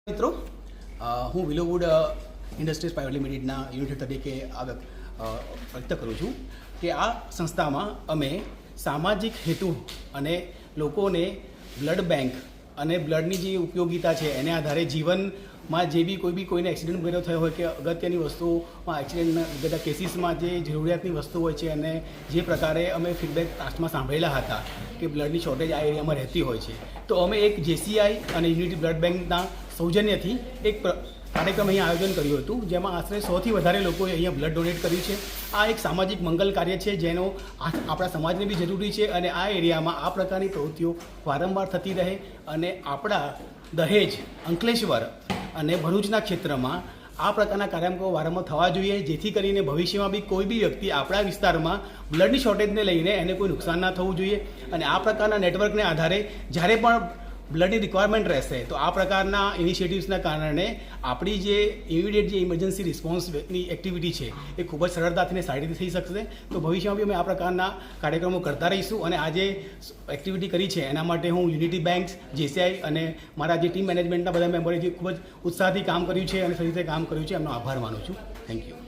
મિત્રો હું વિલોવુડ industries private લિમિટેડના યુનિટ તરીકે વ્યક્ત કરું છું કે આ સંસ્થામાં અમે સામાજિક હેતુ અને લોકોને બ્લડ બેંક અને બ્લડની જે ઉપયોગિતા છે એને આધારે જીવનમાં જે બી કોઈને એક્સિડન્ટ વગેરે થયો હોય કે અગત્યની વસ્તુઓમાં એક્સિડન્ટના બધા કેસીસમાં જે જરૂરિયાતની વસ્તુ હોય છે અને જે પ્રકારે અમે ફીડબેક પાસ્ટમાં સાંભળેલા હતા કે બ્લડની શોર્ટેજ આ એરિયામાં રહેતી હોય છે, તો અમે એક જેસીઆઈ અને યુનિટી બ્લડ બેંકના સૌજન્યથી એક કાર્યક્રમ અહીંયા આયોજન કર્યું હતું, જેમાં આશરે 100થી વધારે લોકોએ અહીંયા બ્લડ ડોનેટ કર્યું છે. આ એક સામાજિક મંગલ કાર્ય છે જેનો આપણા સમાજને બી જરૂરી છે અને આ એરિયામાં આ પ્રકારની પ્રવૃત્તિઓ વારંવાર થતી રહે અને આપણા દહેજ, અંકલેશ્વર અને ભરૂચના ક્ષેત્રમાં આ પ્રકારના કાર્યક્રમો વારંવાર થવા જોઈએ, જેથી કરીને ભવિષ્યમાં બી કોઈ બી વ્યક્તિ આપણા વિસ્તારમાં બ્લડની શોર્ટેજને લઈને એને કોઈ નુકસાન ના થવું જોઈએ. અને આ પ્રકારના નેટવર્કને આધારે જ્યારે પણ બ્લડની રિક્વાયરમેન્ટ રહેશે તો આ પ્રકારના ઇનિશિયેટિવ્સના કારણે આપણી જે ઇમિડિયેટ જે ઇમરજન્સી રિસ્પોન્સની એક્ટિવિટી છે એ ખૂબ જ સરળતાથી અને સારી રીતે થઈ શકશે. તો ભવિષ્યમાં બી અમે આ પ્રકારના કાર્યક્રમો કરતા રહીશું અને આ જે એક્ટિવિટી કરી છે એના માટે હું યુનિટી બેંક, જેસીઆઈ અને મારા જે ટીમ મેનેજમેન્ટના બધા મેમ્બરે જે ખૂબ જ ઉત્સાહથી કામ કર્યું છે અને સારી રીતે કામ કર્યું છે એમનો આભાર માનું છું. Thank you.